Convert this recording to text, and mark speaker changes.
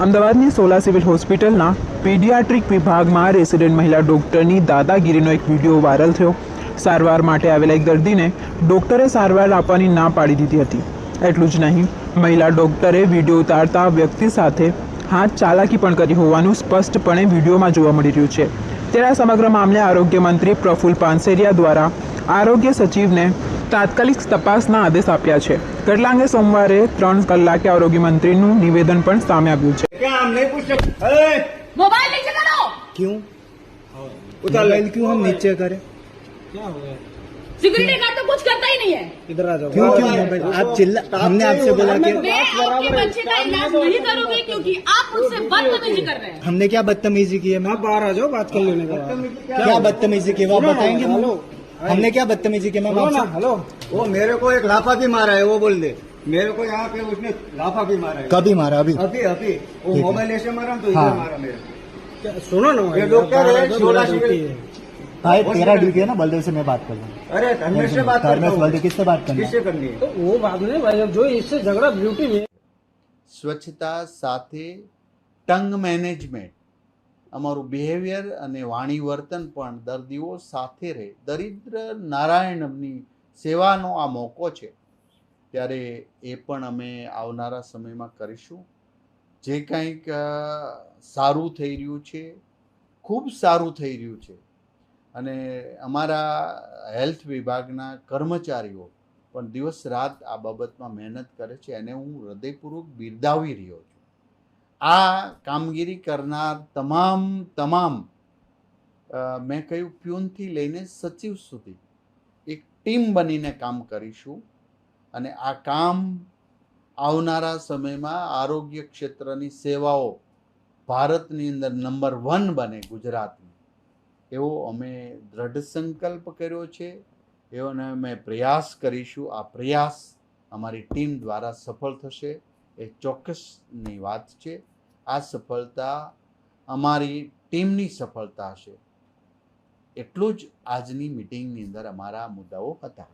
Speaker 1: અમદાવાદની સોલા સિવિલ હોસ્પિટલના પીડિયાટ્રિક વિભાગમાં રેસિડેન્ટ મહિલા ડૉક્ટરની દાદાગીરીનો એક વિડીયો વાયરલ થયો। સારવાર માટે આવેલા એક દર્દીને ડૉક્ટરે સારવાર આપવાની ના પાડી દીધી હતી। એટલું જ નહીં, મહિલા ડૉક્ટરે વિડીયો ઉતારતા વ્યક્તિ સાથે હાથ ચાલાકી પણ કરી હોવાનું સ્પષ્ટપણે વિડીયોમાં જોવા મળી રહ્યું છે। ત્યારે આ સમગ્ર મામલે આરોગ્ય મંત્રી પ્રફુલ પાનસેરિયા દ્વારા આરોગ્ય સચિવને તાત્કાલિક તપાસના આદેશ આપ્યા છે। કેટલા અંગે સોમવારે 3 કલાકે આરોગ્ય મંત્રીનું નિવેદન પણ સામે આવ્યું છે।
Speaker 2: क्या हम नहीं पूछ सकते?
Speaker 3: मोबाइल नीचे करो।
Speaker 4: क्यों
Speaker 2: उतार ले।
Speaker 4: मोबाइल क्यों हम नीचे करें?
Speaker 2: क्या हो गया?
Speaker 3: सिक्योरिटी गार्ड तो कुछ करता ही नहीं है।
Speaker 2: इधर आ जाओ।
Speaker 4: क्यों क्यों मोबाइल आप चिल्ला हमने आपसे बोला कि
Speaker 3: मैं आपके बच्चे का इलाज नहीं करूंगी क्योंकि आप मुझसे बदतमीजी कर रहे हैं।
Speaker 4: हमने क्या बदतमीजी की है मैम?
Speaker 2: आप बाहर आ जाओ, बात कर लेने का।
Speaker 4: क्या बदतमीजी की है? आप बताएंगे
Speaker 2: हेलो
Speaker 4: हमने क्या बदतमीजी की मैम
Speaker 2: हेलो ना,
Speaker 4: आपसे?
Speaker 2: हेलो। वो मेरे को एक लाफा भी मारा है, वो बोल दे। मेरे को यहाँ पे उसने लाफा भी मारा है।
Speaker 4: कभी मारा? अभी
Speaker 2: अभी अभी वो
Speaker 4: ठीक है।
Speaker 2: मोबाइल ऐसे मारा तो
Speaker 4: हाँ।
Speaker 2: इधर मारा मेरे को। सुनो ना, ये डॉक्टर है, सोलह सिविल।
Speaker 4: भाई तेरा ड्यूटी है ना, बलदेव से मैं बात कर लूँ।
Speaker 2: अरे धर्मेश से बात करता
Speaker 4: धर्मेश
Speaker 2: हूँ।
Speaker 4: बलदेव किससे बात करनी है?
Speaker 2: किससे करनी है?
Speaker 5: तो वो बात नहीं भाई, जो इससे झगड़ा ड्यूटी में
Speaker 6: સ્વચ્છતા સાથે ટંગ મેનેજમેન્ટ અમારું બિહેવિયર અને વાણી વર્તન પણ દર્દીઓ સાથે રહે, દરિદ્ર નારાયણની સેવાનો આ મોકો છે, ત્યારે એ પણ અમે આવનારા સમયમાં કરીશું। જે કંઈક સારું થઈ રહ્યું છે, ખૂબ સારું થઈ રહ્યું છે, અને અમારા હેલ્થ વિભાગના કર્મચારીઓ પણ દિવસ રાત આ બાબતમાં મહેનત કરે છે, એને હું હૃદયપૂર્વક બિરદાવી રહ્યો છું। આ કામગીરી કરનાર તમામ મેં કહ્યું પ્યુનથી લઈને સચિવ સુધી એક ટીમ બનીને કામ કરીશું, અને આ કામ આવનારા સમયમાં આરોગ્ય ક્ષેત્રની સેવાઓ ભારતની અંદર નંબર 1 બને ગુજરાતની, એવો અમે દૃઢ સંકલ્પ કર્યો છે, એઓને અમે પ્રયાસ કરીશું। આ પ્રયાસ અમારી ટીમ દ્વારા સફળ થશે એ ચોક્કસની વાત છે। આ સફળતા અમારી ટીમની સફળતા હશે, એટલું જ આજની મિટિંગની અંદર અમારા મુદ્દાઓ હતા।